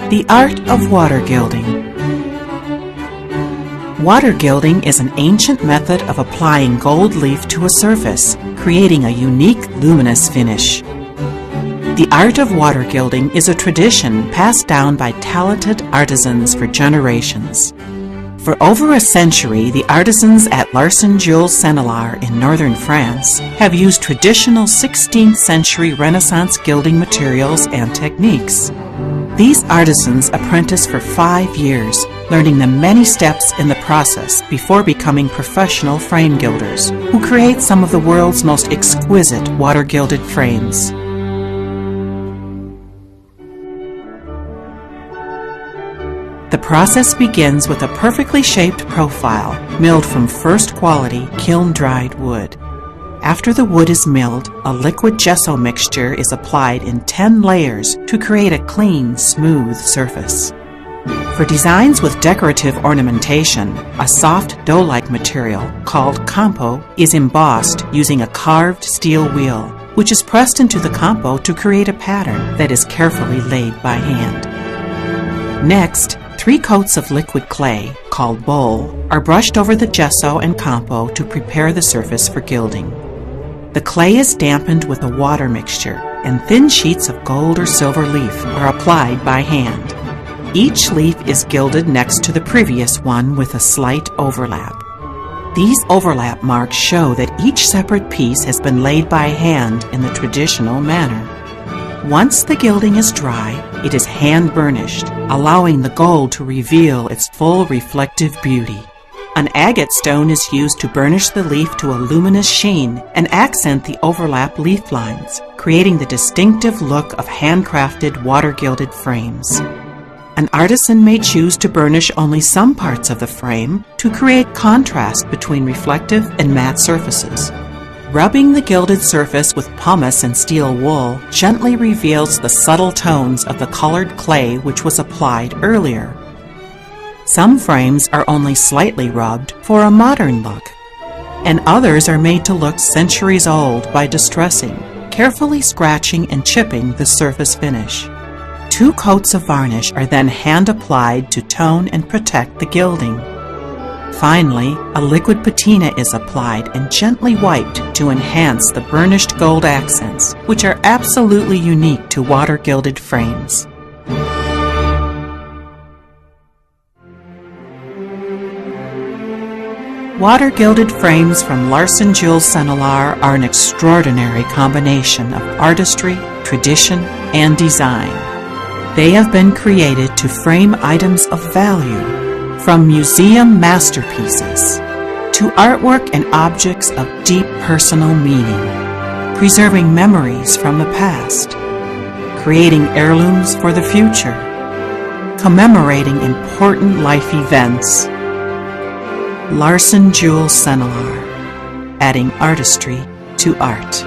The art of water gilding. Water gilding is an ancient method of applying gold leaf to a surface, creating a unique luminous finish. The art of water gilding is a tradition passed down by talented artisans for generations. For over a century, the artisans at Larson-Juhl in northern France have used traditional 16th century Renaissance gilding materials and techniques. These artisans apprentice for 5 years, learning the many steps in the process before becoming professional frame gilders, who create some of the world's most exquisite water-gilded frames. The process begins with a perfectly shaped profile, milled from first quality kiln-dried wood. After the wood is milled, a liquid gesso mixture is applied in 10 layers to create a clean, smooth surface. For designs with decorative ornamentation, a soft dough-like material called campo is embossed using a carved steel wheel, which is pressed into the campo to create a pattern that is carefully laid by hand. Next, 3 coats of liquid clay, called bole, are brushed over the gesso and campo to prepare the surface for gilding. The clay is dampened with a water mixture, and thin sheets of gold or silver leaf are applied by hand. Each leaf is gilded next to the previous one with a slight overlap. These overlap marks show that each separate piece has been laid by hand in the traditional manner. Once the gilding is dry, it is hand-burnished, allowing the gold to reveal its full reflective beauty. An agate stone is used to burnish the leaf to a luminous sheen and accent the overlap leaf lines, creating the distinctive look of handcrafted water-gilded frames. An artisan may choose to burnish only some parts of the frame to create contrast between reflective and matte surfaces. Rubbing the gilded surface with pumice and steel wool gently reveals the subtle tones of the colored clay which was applied earlier. Some frames are only slightly rubbed for a modern look, and others are made to look centuries old by distressing, carefully scratching and chipping the surface finish. 2 coats of varnish are then hand-applied to tone and protect the gilding. Finally, a liquid patina is applied and gently wiped to enhance the burnished gold accents, which are absolutely unique to water-gilded frames. Water-gilded frames from Larson-Juhl are an extraordinary combination of artistry, tradition, and design. They have been created to frame items of value, from museum masterpieces to artwork and objects of deep personal meaning, preserving memories from the past, creating heirlooms for the future, commemorating important life events. Larson-Juhl, adding artistry to art.